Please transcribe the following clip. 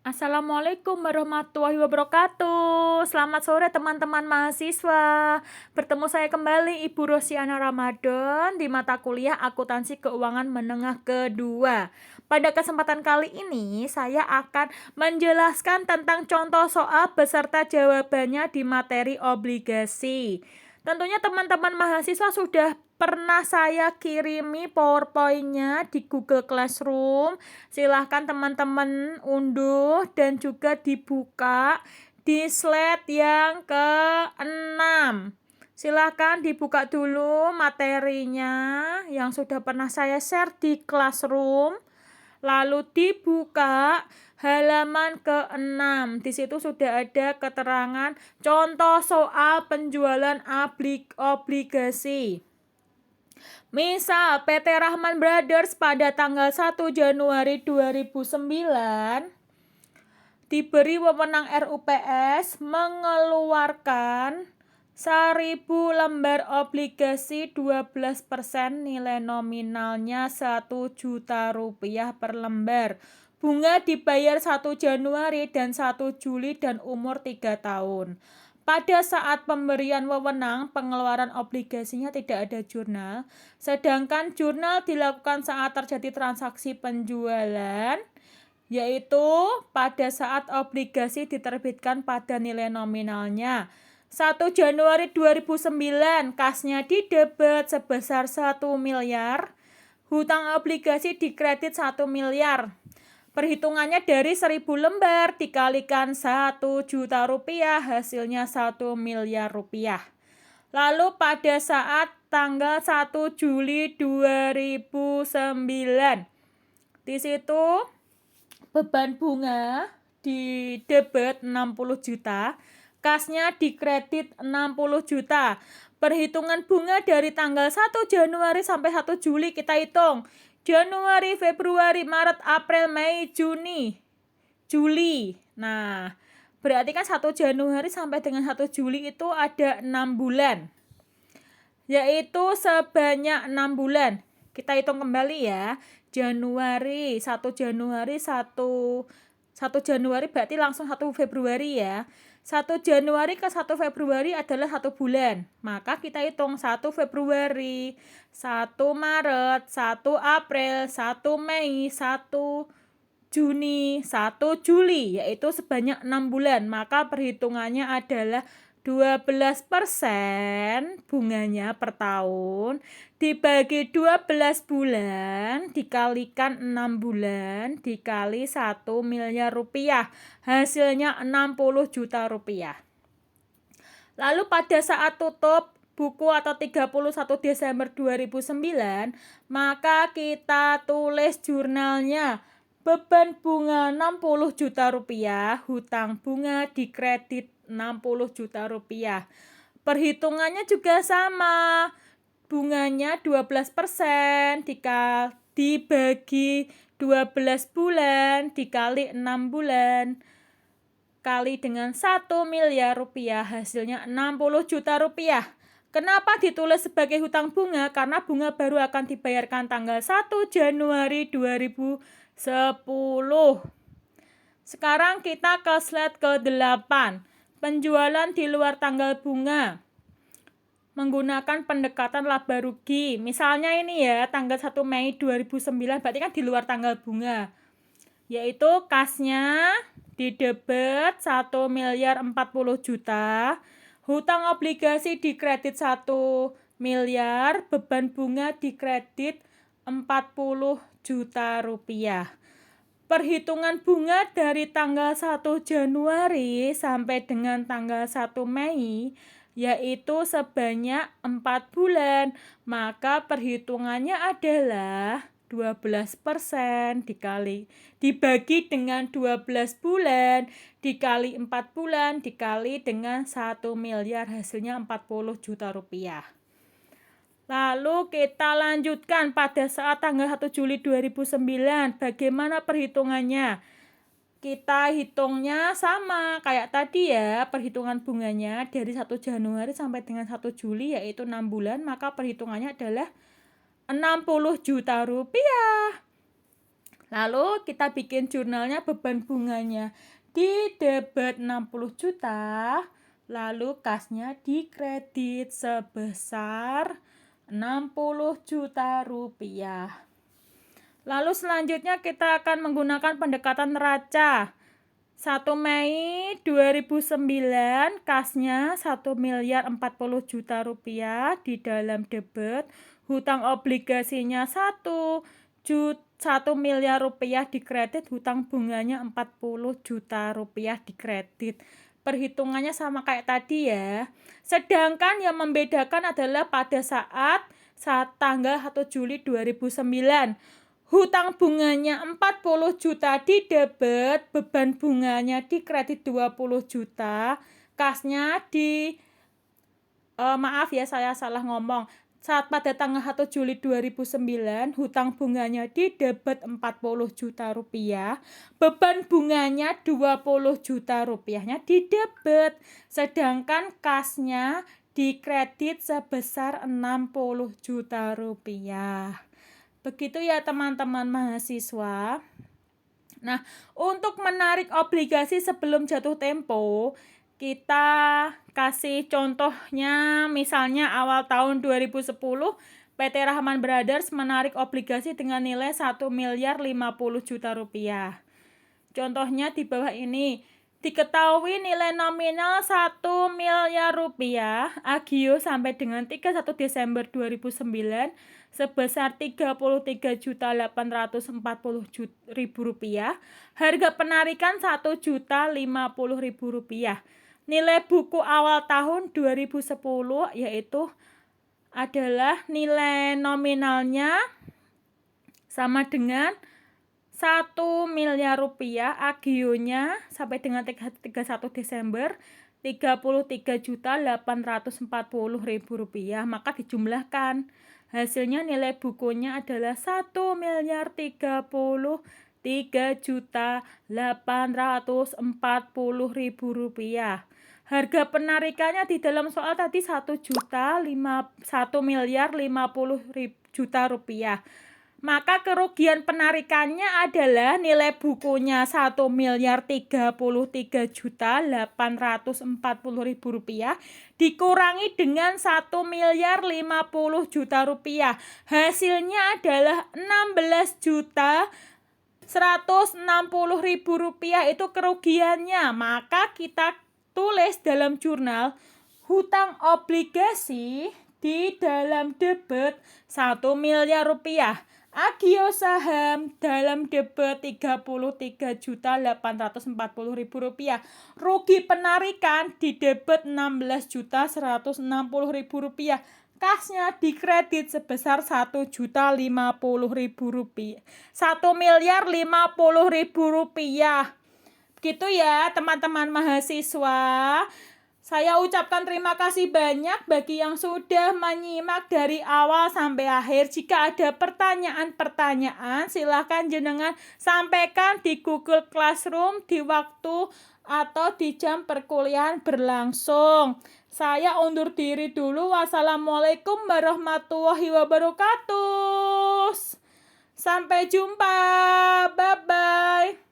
Assalamualaikum warahmatullahi wabarakatuh. Selamat sore teman-teman mahasiswa. Bertemu saya kembali Ibu Rosiana Ramadan di mata kuliah Akuntansi Keuangan Menengah Kedua. Pada kesempatan kali ini saya akan menjelaskan tentang contoh soal beserta jawabannya di materi obligasi. Tentunya teman-teman mahasiswa sudah pernah saya kirimi PowerPoint-nya di Google Classroom. Silahkan teman-teman unduh dan juga dibuka di slide yang ke-6. Silahkan dibuka dulu materinya yang sudah pernah saya share di Classroom. Lalu dibuka halaman ke-6. Di situ sudah ada keterangan contoh soal penjualan obligasi. Misal PT Rahman Brothers pada tanggal 1 Januari 2009 diberi wewenang RUPS mengeluarkan 1.000 lembar obligasi 12% nilai nominalnya Rp1.000.000 per lembar. Bunga dibayar 1 Januari dan 1 Juli dan umur 3 tahun. Pada saat pemberian wewenang, pengeluaran obligasinya tidak ada jurnal, sedangkan jurnal dilakukan saat terjadi transaksi penjualan, yaitu pada saat obligasi diterbitkan pada nilai nominalnya. 1 Januari 2009, kasnya didebet sebesar 1 miliar, hutang obligasi dikredit 1 miliar. Perhitungannya dari 1.000 lembar dikalikan 1 juta rupiah, hasilnya 1 miliar rupiah. Lalu pada saat tanggal 1 Juli 2009, di situ beban bunga di debit 60 juta, kasnya dikredit 60 juta. Perhitungan bunga dari tanggal 1 Januari sampai 1 Juli kita hitung. Januari, Februari, Maret, April, Mei, Juni, Juli. Nah, berarti kan 1 Januari sampai dengan 1 Juli itu ada 6 bulan. Yaitu sebanyak 6 bulan. Kita hitung kembali ya. Januari, 1 Januari, 1 Januari berarti langsung 1 Februari ya. 1 Januari ke 1 Februari adalah 1 bulan. Maka kita hitung 1 Februari, 1 Maret, 1 April, 1 Mei, 1 Juni, 1 Juli, yaitu sebanyak 6 bulan. Maka perhitungannya adalah 12% bunganya per tahun dibagi 12 bulan dikalikan 6 bulan dikali 1 miliar rupiah, hasilnya 60 juta rupiah. Lalu pada saat tutup buku atau 31 Desember 2009, maka kita tulis jurnalnya. Beban bunga 60 juta rupiah, hutang bunga dikredit 60 juta rupiah. Perhitungannya juga sama. Bunganya 12% dibagi 12 bulan dikali 6 bulan kali dengan 1 miliar rupiah, hasilnya 60 juta rupiah. Kenapa ditulis sebagai hutang bunga? Karena bunga baru akan dibayarkan tanggal 1 Januari 2010. Sekarang kita ke slide ke-8. Penjualan di luar tanggal bunga. Menggunakan pendekatan laba rugi. Misalnya ini ya, tanggal 1 Mei 2009 berarti kan di luar tanggal bunga. Yaitu kasnya didebet 1 miliar 40 juta, hutang obligasi dikredit 1 miliar, beban bunga dikredit 40 juta rupiah. Perhitungan bunga dari tanggal 1 Januari sampai dengan tanggal 1 Mei yaitu sebanyak 4 bulan. Maka perhitungannya adalah 12% dibagi dengan 12 bulan dikali 4 bulan dikali dengan 1 miliar, hasilnya 40 juta rupiah. Lalu kita lanjutkan pada saat tanggal 1 Juli 2009. Bagaimana perhitungannya? Kita hitungnya sama kayak tadi ya, perhitungan bunganya dari 1 Januari sampai dengan 1 Juli yaitu 6 bulan, maka perhitungannya adalah 60 juta rupiah. Lalu kita bikin jurnalnya, beban bunganya di debit 60 juta, lalu kasnya dikredit sebesar 60 juta rupiah. Lalu selanjutnya kita akan menggunakan pendekatan neraca. 1 Mei 2009 kasnya 1.040 juta rupiah di dalam debit, hutang obligasinya 1 miliar rupiah dikredit, hutang bunganya 40 juta rupiah dikredit. Perhitungannya sama kayak tadi ya. Sedangkan yang membedakan adalah pada saat tanggal 1 Juli 2009. Hutang bunganya 40 juta di debit, beban bunganya di kredit 20 juta, kasnya maaf ya saya salah ngomong. Saat pada tanggal 1 Juli 2009, hutang bunganya di debit 40 juta rupiah, beban bunganya 20 juta rupiahnya di debit, sedangkan kasnya di kredit sebesar 60 juta rupiah. Begitu ya teman-teman mahasiswa. Nah, untuk menarik obligasi sebelum jatuh tempo, kita kasih contohnya, misalnya awal tahun 2010 PT Rahman Brothers menarik obligasi dengan nilai 1.050 juta rupiah. Contohnya di bawah ini. Diketahui nilai nominal 1 miliar rupiah agio sampai dengan 31 Desember 2009 sebesar 33.840.000 rupiah. Harga penarikan 1.050.000 rupiah. Nilai buku awal tahun 2010 yaitu adalah nilai nominalnya sama dengan 1 miliar rupiah, agionya sampai dengan 31 Desember 33.840.000 rupiah, maka dijumlahkan. Hasilnya nilai bukunya adalah 1.033.840.000 rupiah. Harga penarikannya di dalam soal tadi 1.050 juta rupiah. Maka kerugian penarikannya adalah nilai bukunya 1.033.840.000 rupiah dikurangi dengan 1.050 juta rupiah. Hasilnya adalah 16.160.000 rupiah itu kerugiannya. Maka kita tulis dalam jurnal hutang obligasi di dalam debit 1 miliar rupiah. Agio saham dalam debit 33.840.000 rupiah. Rugi penarikan di debit 16.160.000 rupiah. Kasnya dikredit sebesar 1.050.000 rupiah. 1.050.000 rupiah. Begitu ya teman-teman mahasiswa. Saya ucapkan terima kasih banyak bagi yang sudah menyimak dari awal sampai akhir. Jika ada pertanyaan-pertanyaan, silakan jenengan sampaikan di Google Classroom di waktu atau di jam perkuliahan berlangsung. Saya undur diri dulu. Wassalamualaikum warahmatullahi wabarakatuh. Sampai jumpa. Bye-bye.